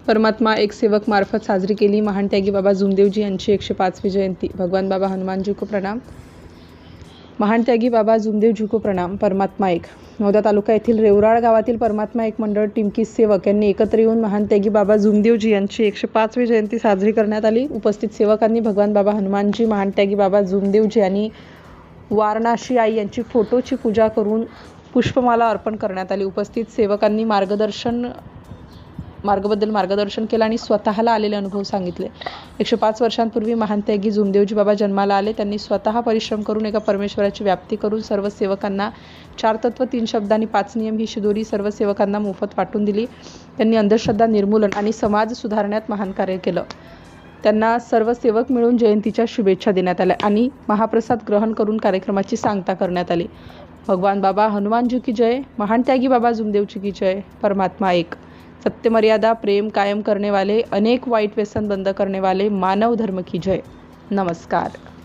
परमात्मा एक सेवक मार्फत साजरी केली महान त्यागी बाबा जुमदेवजी यांची 105वी जयंती। भगवान बाबा हनुमानजी को प्रणाम। महान त्यागी बाबा जुमदेवजी को प्रणाम। परमात्मा एक मौदा तालुका येथील रेवराळ गावातील परमात्मा एक मंडळ टिमकी सेवक यांनी एकत्र येऊन महान त्यागी बाबा जुमदेवजी यांची 105वी जयंती साजरी करण्यात आली। उपस्थित सेवकांनी भगवान बाबा हनुमानजी, महान त्यागी बाबा जुमदेवजी आणि वारणाशी आई यांची फोटोची पूजा करून पुष्पमाला अर्पण करण्यात आली। उपस्थित सेवकांनी मार्गदर्शन केलं आणि स्वतःला आलेले अनुभव सांगितले। 105 वर्षांपूर्वी महान त्यागी जुमदेवजी बाबा जन्माला आले। त्यांनी स्वतः परिश्रम करून एका परमेश्वराची व्याप्ती करून सर्व सेवकांना 4 तत्व 3 शब्द आणि 5 नियम ही शिदोरी सर्व सेवकांना मोफत वाटून दिली। त्यांनी अंधश्रद्धा निर्मूलन आणि समाज सुधारण्यात महान कार्य केलं। त्यांना सर्व सेवक मिळून जयंतीच्या शुभेच्छा देण्यात आल्या आणि महाप्रसाद ग्रहण करून कार्यक्रमाची सांगता करण्यात आली। भगवान बाबा हनुमानजी की जय। महान त्यागी बाबा जुमदेवजी की जय। परमात्मा एक। सत्य मर्यादा प्रेम कायम करने वाले, अनेक वाइट व्यसन बंद करने वाले मानव धर्म की जय। नमस्कार।